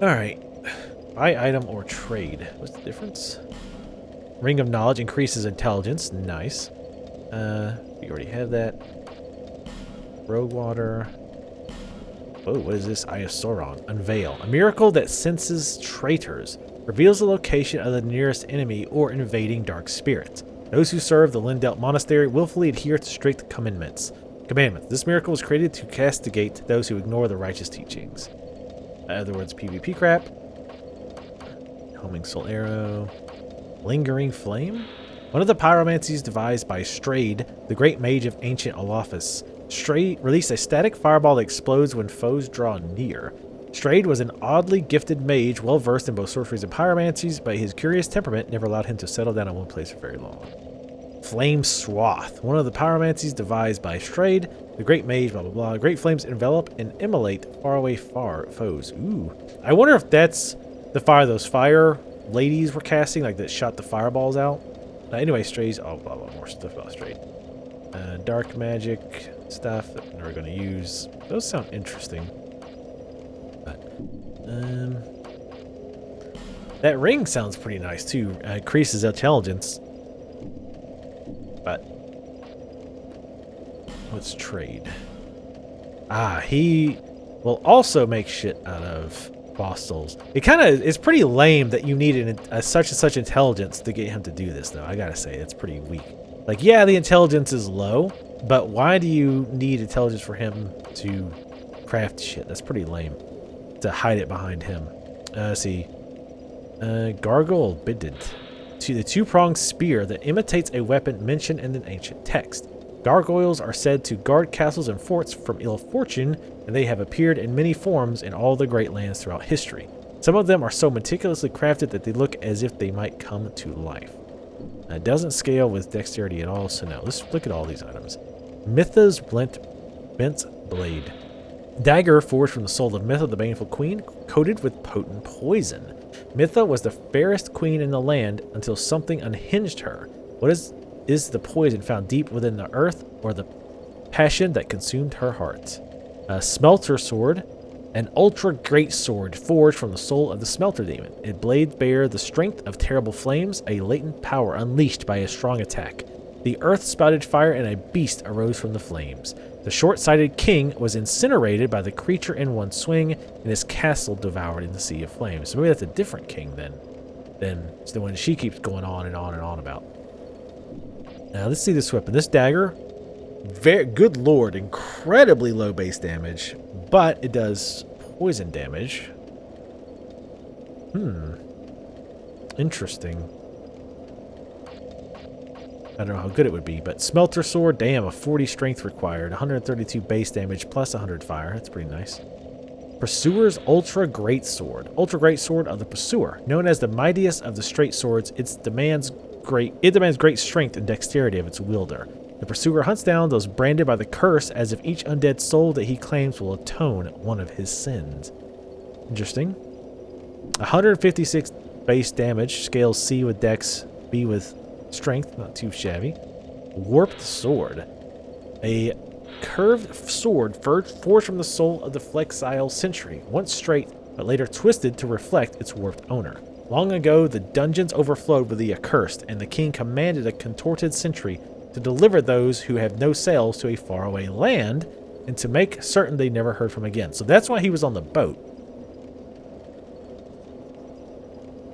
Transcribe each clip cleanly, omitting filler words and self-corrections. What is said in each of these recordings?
Alright. Buy item or trade. What's the difference? Ring of Knowledge increases intelligence. Nice. We already have that. Rogue water. Oh, what is this? Iosauron. Unveil. A miracle that senses traitors. Reveals the location of the nearest enemy or invading dark spirits. Those who serve the Lindelt Monastery willfully adhere to strict commandments. This miracle was created to castigate those who ignore the righteous teachings. In other words, PvP crap. Homing Soul Arrow. Lingering Flame? One of the pyromancies devised by Strayed, the great mage of ancient Olophus. Strayed released a static fireball that explodes when foes draw near. Strayed was an oddly gifted mage, well versed in both sorceries and pyromancies, but his curious temperament never allowed him to settle down in one place for very long. Flame Swath. One of the pyromancies devised by Strayed, the great mage, blah blah blah. Great flames envelop and immolate faraway foes. Ooh. I wonder if that's the fire those fire ladies were casting, like that shot the fireballs out. Anyway, Strays. Oh, blah blah, more stuff about Strayed. Dark magic stuff that we're going to use. Those sound interesting. But, that ring sounds pretty nice too. Increases intelligence. But let's trade. He will also make shit out of boss souls. It kind of is pretty lame that you need such and such intelligence to get him to do this, though. I gotta say, it's pretty weak. Like, yeah, the intelligence is low, but why do you need intelligence for him to craft shit? That's pretty lame to hide it behind him. Let's see. Gargoyle Bident. To the two-pronged spear that imitates a weapon mentioned in an ancient text. Gargoyles are said to guard castles and forts from ill fortune, and they have appeared in many forms in all the great lands throughout history. Some of them are so meticulously crafted that they look as if they might come to life. It doesn't scale with dexterity at all, so no. Let's look at all these items. Mytha's Bent Blade. Dagger forged from the soul of Mytha, the baneful queen, coated with potent poison. Mytha was the fairest queen in the land until something unhinged her. What is the poison found deep within the earth, or the passion that consumed her heart? A smelter sword. An ultra great sword forged from the soul of the smelter demon. Its blades bear the strength of terrible flames, a latent power unleashed by a strong attack. The earth spouted fire and a beast arose from the flames. The short-sighted king was incinerated by the creature in one swing, and his castle devoured in the sea of flames. So maybe that's a different king then than the one she keeps going on and on and on about. Now let's see this weapon. This dagger, very good lord, incredibly low base damage, but it does poison damage. Interesting. I don't know how good it would be, but Smelter Sword, damn, a 40 strength required, 132 base damage plus 100 fire. That's pretty nice. Pursuer's Ultra Great Sword. Ultra Great Sword of the Pursuer. Known as the mightiest of the straight swords, it demands great strength and dexterity of its wielder. The Pursuer hunts down those branded by the curse as if each undead soul that he claims will atone one of his sins. Interesting. 156 base damage, scales C with dex, B with strength, not too shabby. Warped Sword. A curved sword forged from the soul of the flexile sentry, once straight but later twisted to reflect its warped owner. Long ago, the dungeons overflowed with the accursed, and the king commanded a contorted sentry to deliver those who have no sails to a faraway land, and to make certain they never heard from again. So that's why he was on the boat.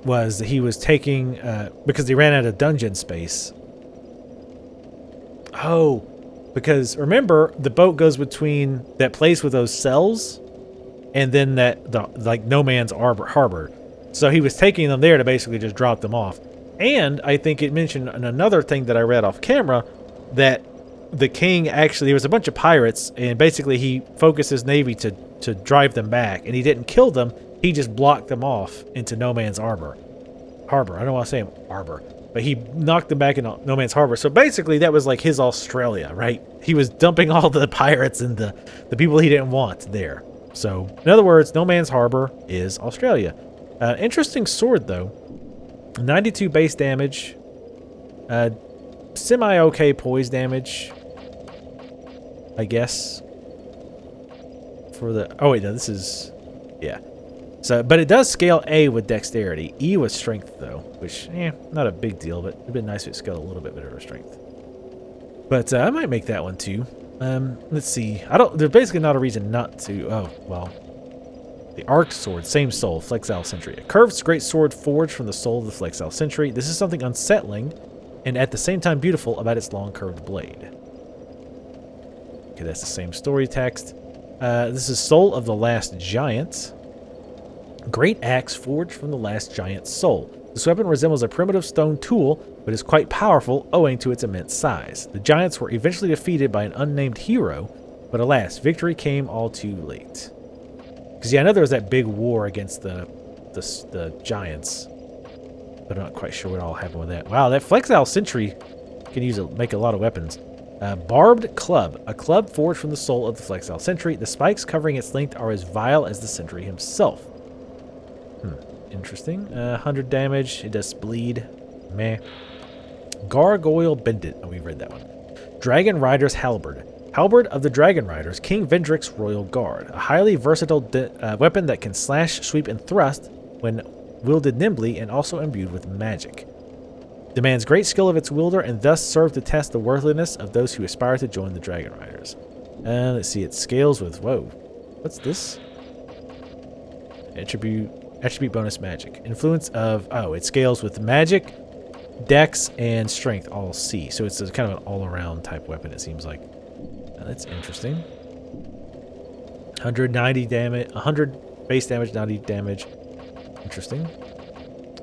Was that he was taking, because they ran out of dungeon space. Oh, because remember, the boat goes between that place with those cells, and then like No Man's Harbor. So he was taking them there to basically just drop them off. And I think it mentioned in another thing that I read off camera that the king actually, there was a bunch of pirates, and basically he focused his navy to drive them back, and he didn't kill them. He just blocked them off into No Man's Harbor. I don't want to say Harbor, but he knocked them back in No Man's Harbor. So basically that was like his Australia, right? He was dumping all the pirates and the people he didn't want there. So in other words, No Man's Harbor is Australia. Interesting sword though. 92 base damage. Semi-okay poise damage, I guess. For the... Oh, wait, no, this is... Yeah. So, but it does scale A with dexterity, E with strength though, which, not a big deal, but it'd been nice if it scaled a little bit better with strength. But I might make that one too. Let's see. There's basically not a reason not to. Oh, well. The Arc Sword, same soul, Flexile Sentry. A curved great sword forged from the soul of the Flexile Sentry. This is something unsettling and at the same time beautiful about its long curved blade. Okay, that's the same story text. This is Soul of the Last Giant. Great axe forged from the last giant's soul. This weapon resembles a primitive stone tool, but is quite powerful owing to its immense size. The giants were eventually defeated by an unnamed hero, but alas, victory came all too late. Because I know there was that big war against the giants, but I'm not quite sure what all happened with that. Wow, that Flexile Sentry can make a lot of weapons. Barbed Club, a club forged from the soul of the Flexile Sentry. The spikes covering its length are as vile as the Sentry himself. Interesting. 100 damage. It does bleed. Meh. Gargoyle Bendit. Oh, we read that one. Dragon Rider's Halberd. Halberd of the Dragon Riders, King Vendrick's Royal Guard. A highly versatile weapon that can slash, sweep, and thrust when wielded nimbly and also imbued with magic. Demands great skill of its wielder and thus serves to test the worthiness of those who aspire to join the Dragon Riders. Let's see. It scales with... Whoa. What's this? Attribute bonus magic. Influence of... Oh, it scales with magic, dex, and strength, all C. So it's a kind of an all-around type weapon, it seems like. That's interesting. 190 damage, 100 base damage, 90 damage. Interesting.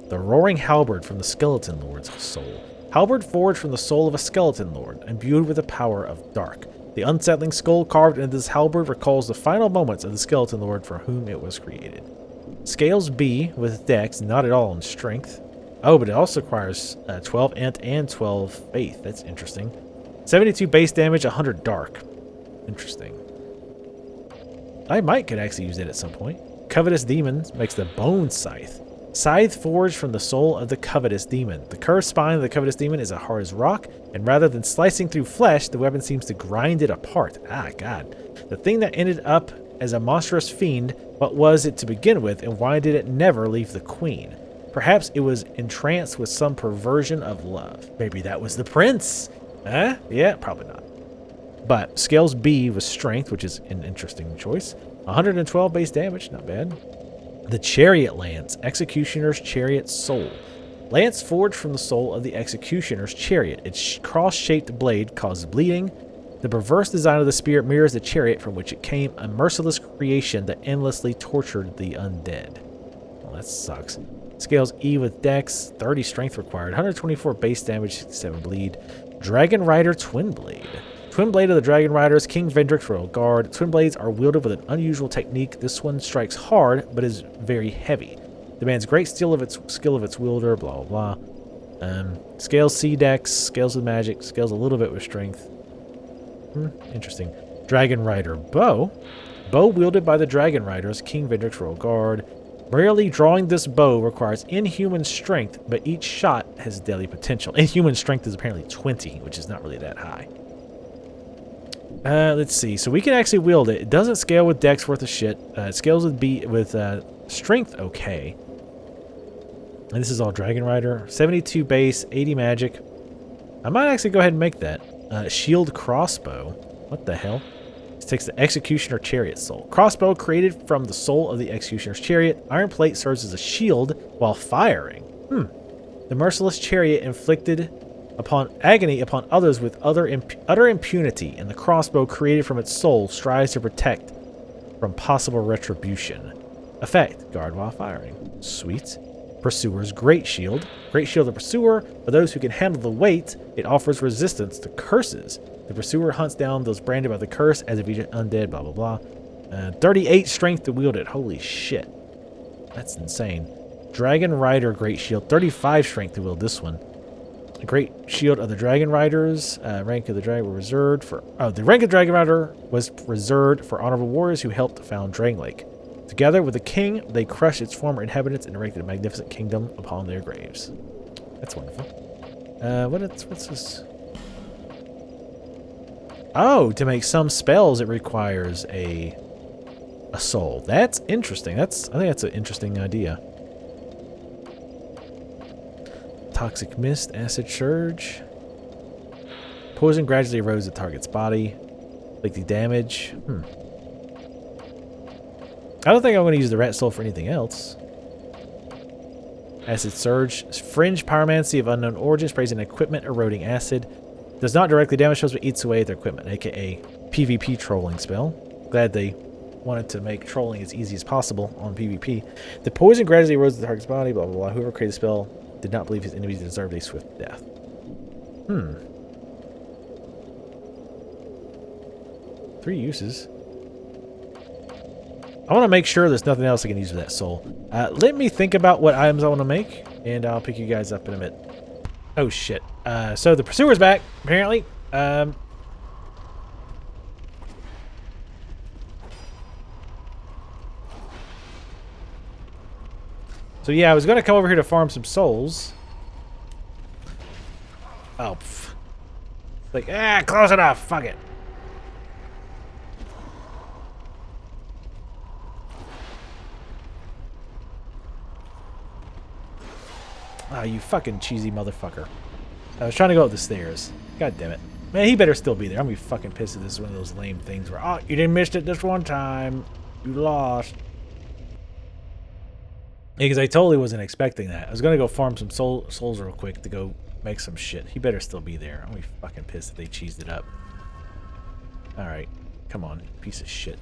The Roaring Halberd from the Skeleton Lord's soul. Halberd forged from the soul of a Skeleton Lord, imbued with the power of dark. The unsettling skull carved into this halberd recalls the final moments of the Skeleton Lord for whom it was created. Scales B with dex, not at all in strength. Oh, but it also requires 12 int and 12 faith. That's interesting. 72 base damage, 100 dark. Interesting. I could actually use it at some point. Covetous Demon makes the Bone Scythe. Scythe forged from the soul of the Covetous Demon. The curved spine of the Covetous Demon is as hard as rock, and rather than slicing through flesh, the weapon seems to grind it apart. Ah, God. The thing that ended up as a monstrous fiend, what was it to begin with, and why did it never leave the queen? Perhaps it was entranced with some perversion of love. Maybe that was the prince. Huh? Yeah, probably not. But scales B with strength, which is an interesting choice. 112 base damage, not bad. The Chariot Lance, Executioner's Chariot Soul. Lance forged from the soul of the Executioner's Chariot. Its cross-shaped blade causes bleeding. The perverse design of the spear mirrors the chariot from which it came, a merciless creation that endlessly tortured the undead. Well, that sucks. Scales E with dex, 30 strength required, 124 base damage, 67 bleed. Dragon Rider Twin Blade. Twin Blade of the Dragon Riders, King Vendrick's Royal Guard. Twin Blades are wielded with an unusual technique. This one strikes hard, but is very heavy. Demands great skill of its wielder, blah, blah, blah. Scales C dex, scales with magic, scales a little bit with strength. Interesting. Dragon Rider Bow. Bow wielded by the Dragon Riders, King Vendrick's Royal Guard. Merely drawing this bow requires inhuman strength, but each shot has deadly potential. Inhuman strength is apparently 20, which is not really that high. Let's see. So we can actually wield it. It doesn't scale with dex worth of shit. It scales with strength okay. And this is all Dragon Rider. 72 base, 80 magic. I might actually go ahead and make that. Shield Crossbow. What the hell? This takes the Executioner Chariot Soul. Crossbow created from the soul of the Executioner's Chariot. Iron plate serves as a shield while firing. The merciless chariot inflicted agony upon others with utter impunity, and the crossbow created from its soul strives to protect from possible retribution. Effect: guard while firing. Sweet. Pursuer's Great Shield. Great Shield of the Pursuer. For those who can handle the weight, it offers resistance to curses. The Pursuer hunts down those branded by the curse as if he's undead, blah, blah, blah. 38 strength to wield it. Holy shit. That's insane. Dragon Rider Great Shield. 35 strength to wield this one. The Great Shield of the Dragon Riders. Rank of the Dragon were reserved for... Oh, the rank of Dragon Rider was reserved for honorable warriors who helped found Drang Lake. Together with the king, they crushed its former inhabitants and erected a magnificent kingdom upon their graves. That's wonderful. What's this? Oh, to make some spells, it requires a a soul. That's interesting. I think that's an interesting idea. Toxic mist, acid surge. Poison gradually erodes the target's body. Inflicting damage. I don't think I'm going to use the rat soul for anything else. Acid surge. Fringe pyromancy of unknown origin. Sprays an equipment eroding acid. Does not directly damage foes but eats away at their equipment, aka PvP trolling spell. Glad they wanted to make trolling as easy as possible on PvP. The poison gradually erodes the target's body, blah blah blah. Whoever created the spell did not believe his enemies deserved a swift death. 3 uses. I want to make sure there's nothing else I can use with that soul. Let me think about what items I want to make, and I'll pick you guys up in a bit. Oh shit. So the pursuer's back, apparently. So yeah, I was going to come over here to farm some souls. Oh, pff. Like, close enough. Fuck it. Ah, you fucking cheesy motherfucker. I was trying to go up the stairs. God damn it. Man, he better still be there. I'm gonna be fucking pissed if this is one of those lame things where, oh, you didn't miss it this one time. You lost. Yeah, because I totally wasn't expecting that. I was gonna go farm some souls real quick to go make some shit. He better still be there. I'm gonna be fucking pissed if they cheesed it up. Alright. Come on, piece of shit.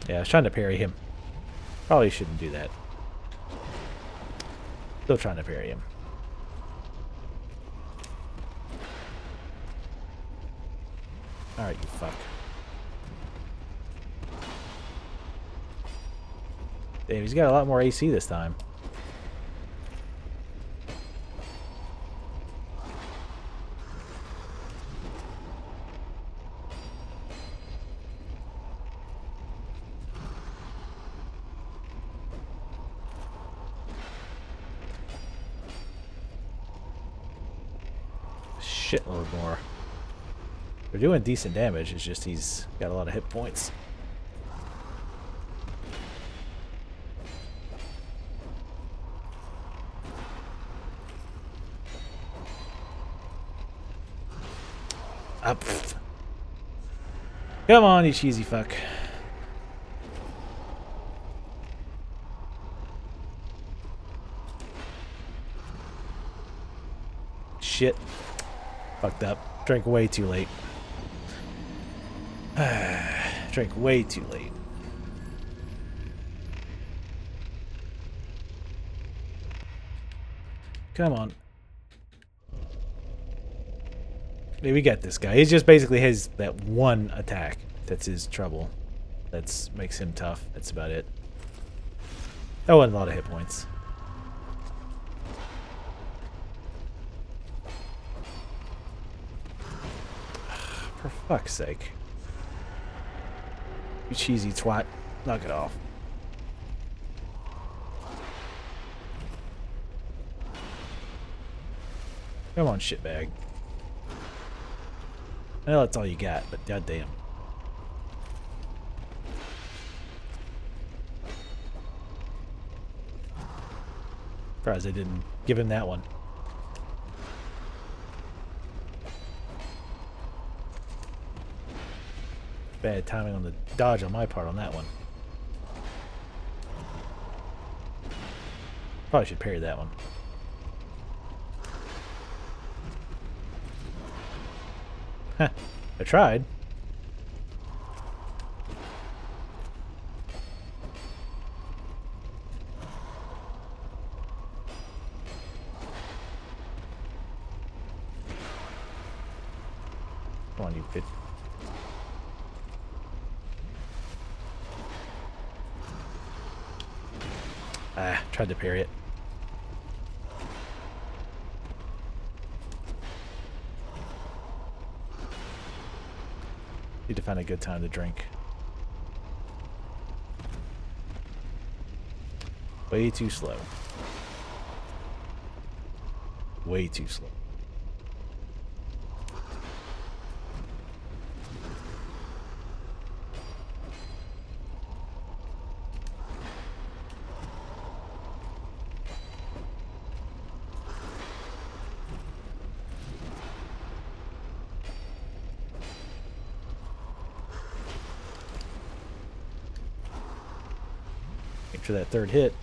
Yeah, I was trying to parry him. Probably shouldn't do that. Still trying to parry him. Alright, you fuck. Damn, he's got a lot more AC this time. Shitload more. They're doing decent damage, it's just he's got a lot of hit points. Up. Come on, you cheesy fuck. Shit. Fucked up. Drank way too late. Drank way too late. Come on. Hey, we got this guy. He just basically has that one attack. That's his trouble. That makes him tough. That's about it. That wasn't a lot of hit points. For fuck's sake. You cheesy twat. Knock it off. Come on, shitbag. I know that's all you got, but goddamn. Surprised they didn't give him that one. Bad timing on the dodge on my part on that one. Probably should parry that one. Huh. I tried. Come on, you bitch. Ah, tried to parry it. Need to find a good time to drink. Way too slow. Way too slow. For that third hit.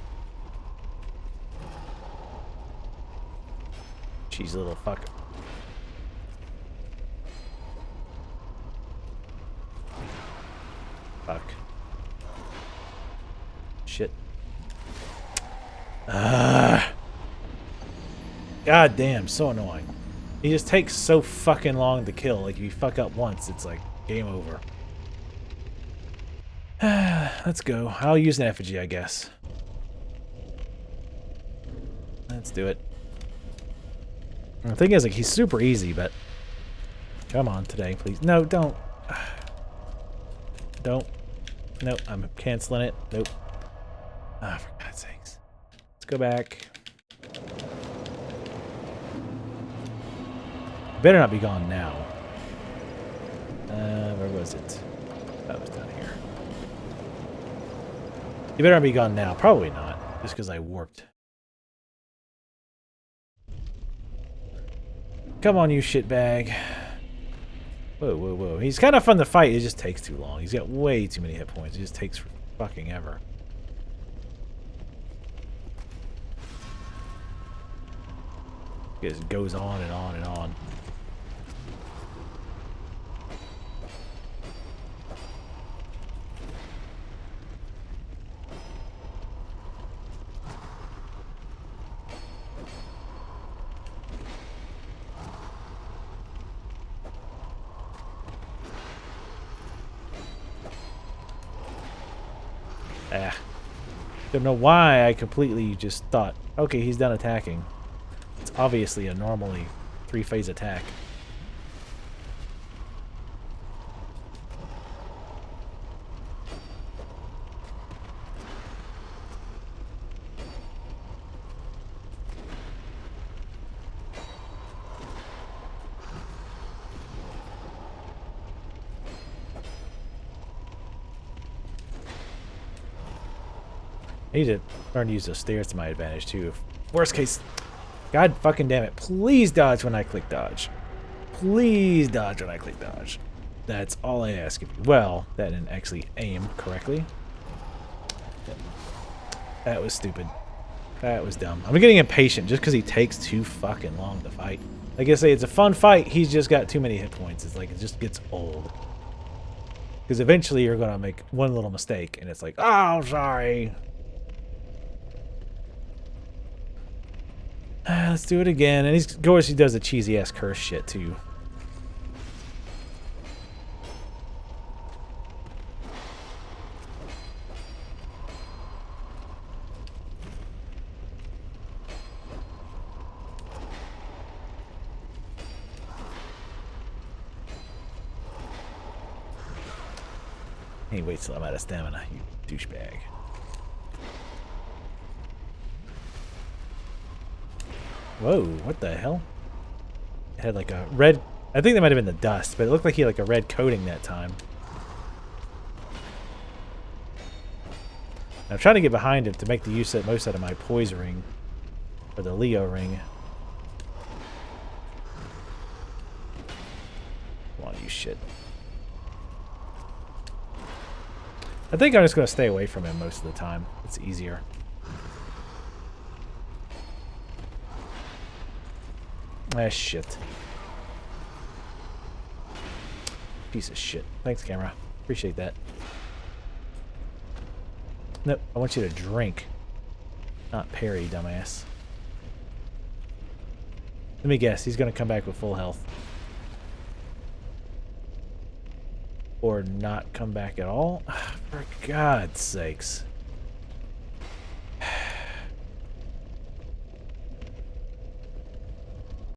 Cheesy little fucker. Fuck. Shit. God damn, so annoying. He just takes so fucking long to kill. Like if you fuck up once, it's like game over. Let's go. I'll use an effigy, I guess. Let's do it. The thing is, like, he's super easy, but... Come on, today, please. No, don't. Don't. Nope, I'm canceling it. Nope. Ah, for God's sakes. Let's go back. Better not be gone now. Where was it? That was down here. You better not be gone now. Probably not, just because I warped. Come on, you shitbag. Whoa, whoa, whoa. He's kind of fun to fight. It just takes too long. He's got way too many hit points. It just takes fucking ever. It just goes on and on and on. Don't know why I completely just thought, okay, he's done attacking. It's obviously a normally 3-phase attack. I need to learn to use those stairs to my advantage, too. Worst case... God fucking damn it. Please dodge when I click dodge. Please dodge when I click dodge. That's all I ask of you. Well, that didn't actually aim correctly. That was stupid. That was dumb. I'm getting impatient just because he takes too fucking long to fight. Like I say, it's a fun fight. He's just got too many hit points. It's like, it just gets old. Because eventually you're going to make one little mistake, and it's like, oh, sorry. Let's do it again. And of course he does the cheesy ass curse shit too. Hey, wait till I'm out of stamina, you douchebag. Whoa, what the hell? It had like a red... I think that might have been the dust, but it looked like he had like a red coating that time. I'm trying to get behind him to make the most out of my poise ring. Or the Leo ring. Come on, you shit. I think I'm just going to stay away from him most of the time. It's easier. Ah, shit. Piece of shit. Thanks, camera. Appreciate that. Nope, I want you to drink. Not parry, dumbass. Let me guess, he's gonna come back with full health. Or not come back at all? For God's sakes.